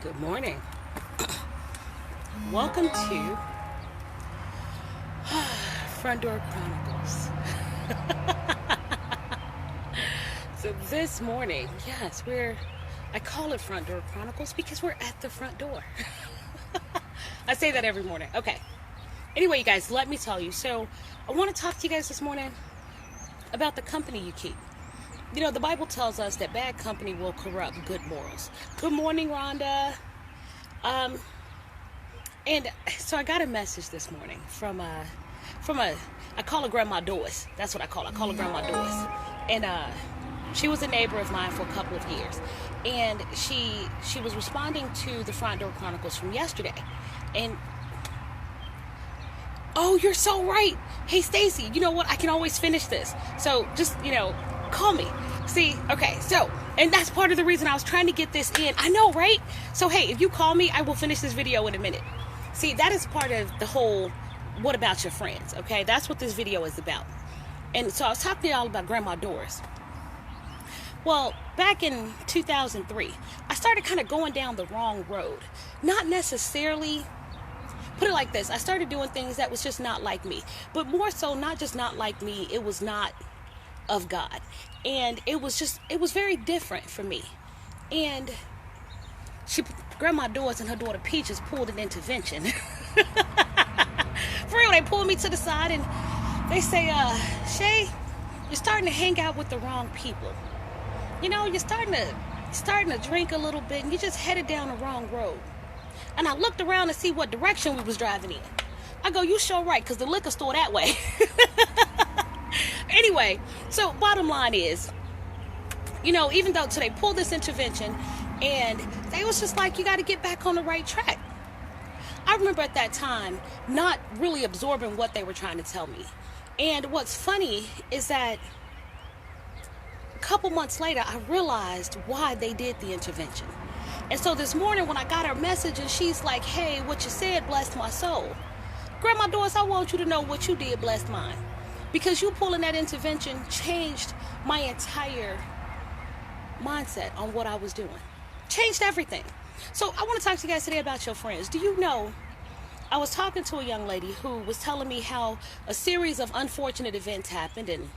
Good morning. Welcome to Front Door Chronicles. So this morning, yes, I call it Front Door Chronicles because we're at the front door. I say that every morning. Okay. Anyway, you guys, let me tell you. So I want to talk to you guys this morning about the company you keep. You know, the Bible tells us that bad company will corrupt good morals. Good morning, Rhonda. And so I got a message this morning from I call her Grandma Doris. That's what I call her. I call her Grandma Doris. And she was a neighbor of mine for a couple of years. And she was responding to the Front Door Chronicles from yesterday. And oh, you're so right. Hey, Stacy, you know what? I can always finish this. So just, call me. See, okay, so, and that's part of the reason I was trying to get this in. I know, right? So, hey, if you call me, I will finish this video in a minute. See, that is part of the whole, what about your friends, okay? That's what this video is about. And so I was talking to y'all about Grandma Doris. Well, back in 2003, I started kind of going down the wrong road. Not necessarily, put it like this, I started doing things that was just not like me. But more so, not just not like me, it was not of God. And it was very different for me. And Grandma Doris and her daughter Peaches pulled an intervention. For real, they pulled me to the side and they say, Shay, you're starting to hang out with the wrong people. You know, you're starting to drink a little bit and you just headed down the wrong road. And I looked around to see what direction we was driving in. I go, you sure right, because the liquor store that way. Anyway, so bottom line is, even though they pulled this intervention and they was just like, you got to get back on the right track. I remember at that time not really absorbing what they were trying to tell me. And what's funny is that a couple months later, I realized why they did the intervention. And so this morning when I got her message and she's like, hey, what you said blessed my soul. Grandma Doris, I want you to know what you did blessed mine. Because you pulling that intervention changed my entire mindset on what I was doing. Changed everything. So I want to talk to you guys today about your friends. Do you know, I was talking to a young lady who was telling me how a series of unfortunate events happened. And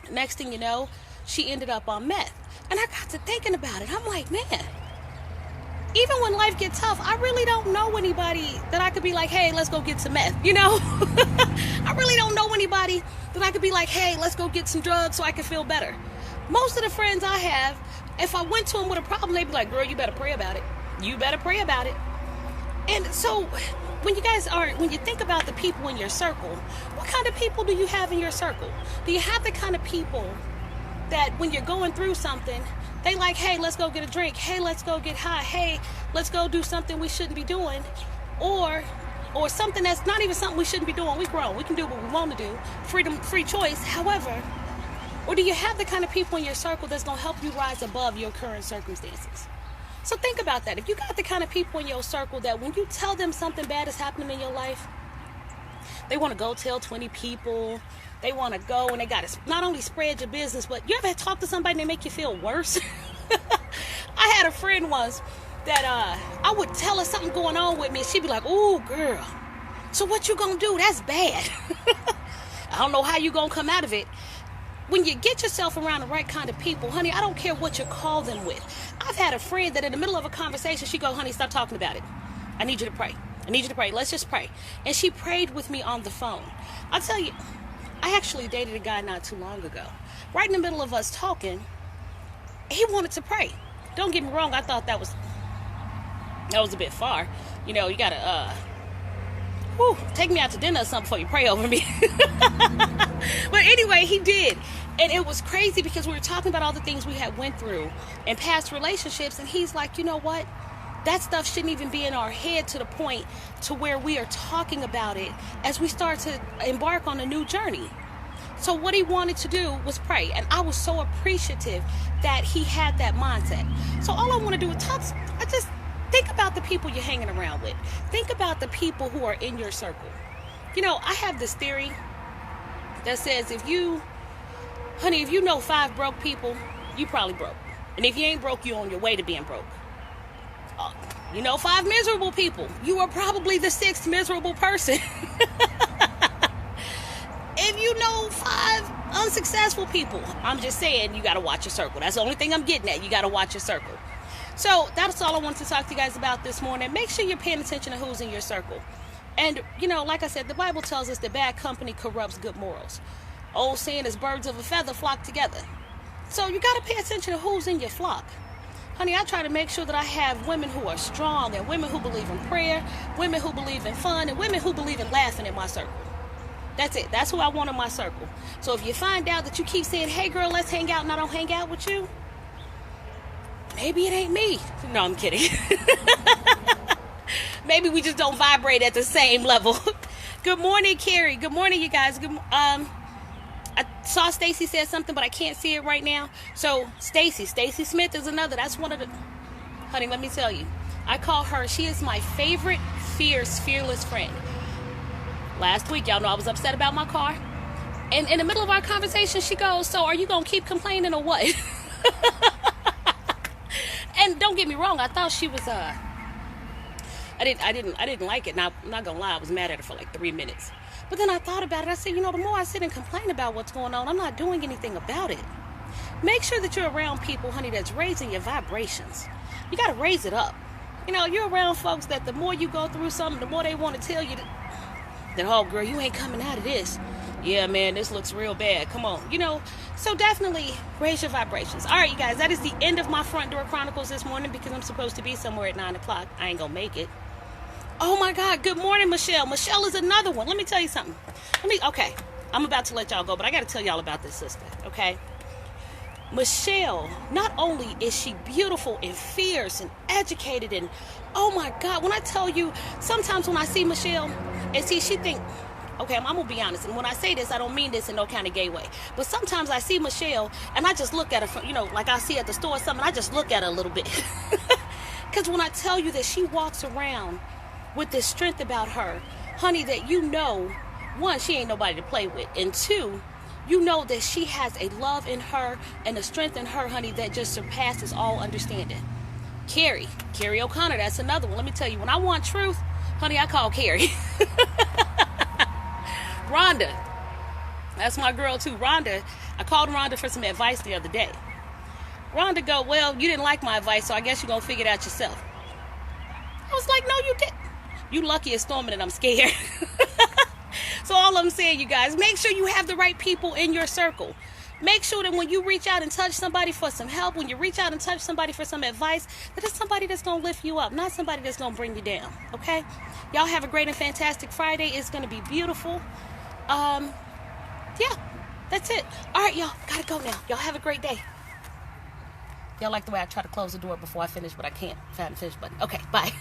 next thing you know, she ended up on meth. And I got to thinking about it. I'm like, man, even when life gets tough, I really don't know anybody that I could be like, hey, let's go get some meth, I really don't know anybody that I could be like, hey, let's go get some drugs so I can feel better. Most of the friends I have, if I went to them with a problem, they'd be like, girl, you better pray about it. You better pray about it. And so when you think about the people in your circle, what kind of people do you have in your circle? Do you have the kind of people that when you're going through something, they like, hey, let's go get a drink. Hey, let's go get high. Hey, let's go do something we shouldn't be doing. Or something that's not even something we shouldn't be doing. We grown. We can do what we want to do. Freedom, free choice. However, or do you have the kind of people in your circle that's going to help you rise above your current circumstances? So think about that. If you got the kind of people in your circle that when you tell them something bad is happening in your life, they want to go tell 20 people. They want to go and they got to not only spread your business, but you ever talk to somebody and they make you feel worse? I had a friend once that I would tell her something going on with me and she'd be like, ooh, girl, so what you gonna do? That's bad. I don't know how you gonna come out of it. When you get yourself around the right kind of people, honey, I don't care what you call them with. I've had a friend that in the middle of a conversation, she go, honey, stop talking about it. I need you to pray. I need you to pray. Let's just pray. And she prayed with me on the phone. I'll tell you, I actually dated a guy not too long ago. Right in the middle of us talking, he wanted to pray. Don't get me wrong, I thought that was a bit far. You gotta take me out to dinner or something before you pray over me. But anyway, he did. And it was crazy because we were talking about all the things we had went through in past relationships. And he's like, you know what? That stuff shouldn't even be in our head to the point to where we are talking about it as we start to embark on a new journey. So what he wanted to do was pray. And I was so appreciative that he had that mindset. So all I want to do is just think about the people you're hanging around with. Think about the people who are in your circle. I have this theory that says if you know 5 broke people, you probably broke. And if you ain't broke, you're on your way to being broke. You know, 5 miserable people. You are probably the 6th miserable person. If you know 5 unsuccessful people, I'm just saying you got to watch your circle. That's the only thing I'm getting at. You got to watch your circle. So that's all I wanted to talk to you guys about this morning. Make sure you're paying attention to who's in your circle. And, you know, like I said, the Bible tells us that bad company corrupts good morals. Old saying is birds of a feather flock together. So you got to pay attention to who's in your flock. Honey, I try to make sure that I have women who are strong and women who believe in prayer, women who believe in fun, and women who believe in laughing in my circle. That's it. That's who I want in my circle. So if you find out that you keep saying, hey girl, let's hang out, and I don't hang out with you, maybe it ain't me. No, I'm kidding. Maybe we just don't vibrate at the same level. Good morning, Carrie. Good morning, you guys. I saw Stacy said something, but I can't see it right now. So Stacy Smith is another. That's one of the, honey, let me tell you. I call her, she is my favorite fearless friend. Last week, y'all know I was upset about my car. And in the middle of our conversation, she goes, so are you going to keep complaining or what? And don't get me wrong, I thought she was, I didn't like it. Now, I'm not going to lie, I was mad at her for like 3 minutes. But then I thought about it. I said, you know, the more I sit and complain about what's going on, I'm not doing anything about it. Make sure that you're around people, honey, that's raising your vibrations. You got to raise it up. You know, you're around folks that the more you go through something, the more they want to tell you that, oh, girl, you ain't coming out of this. Yeah, man, this looks real bad. Come on. You know, so definitely raise your vibrations. All right, you guys, that is the end of my Front Door Chronicles this morning because I'm supposed to be somewhere at 9 o'clock. I ain't going to make it. Oh my God, good morning, Michelle. Michelle is another one. Let me tell you something. Okay, I'm about to let y'all go, but I got to tell y'all about this sister, okay? Michelle, not only is she beautiful and fierce and educated and, oh my God, when I tell you, sometimes when I see Michelle, and see, she think, okay, I'm going to be honest, and when I say this, I don't mean this in no kind of gay way, but sometimes I see Michelle, and I just look at her, you know, like I see at the store or something, I just look at her a little bit. Because when I tell you that she walks around with this strength about her, honey, that you know, one, she ain't nobody to play with, and two, you know that she has a love in her and a strength in her, honey, that just surpasses all understanding. Carrie O'Connor, that's another one. Let me tell you, when I want truth, honey, I call Carrie. Rhonda, that's my girl too. Rhonda, I called Rhonda for some advice the other day. Rhonda go, well, you didn't like my advice, so I guess you're going to figure it out yourself. I was like, no, you didn't. You lucky as storming and I'm scared. So all I'm saying, you guys, make sure you have the right people in your circle. Make sure that when you reach out and touch somebody for some help, when you reach out and touch somebody for some advice, that it's somebody that's going to lift you up, not somebody that's going to bring you down, okay? Y'all have a great and fantastic Friday. It's going to be beautiful. Yeah, that's it. All right, y'all, got to go now. Y'all have a great day. Y'all like the way I try to close the door before I finish, but I can't find the finish button. Okay, bye.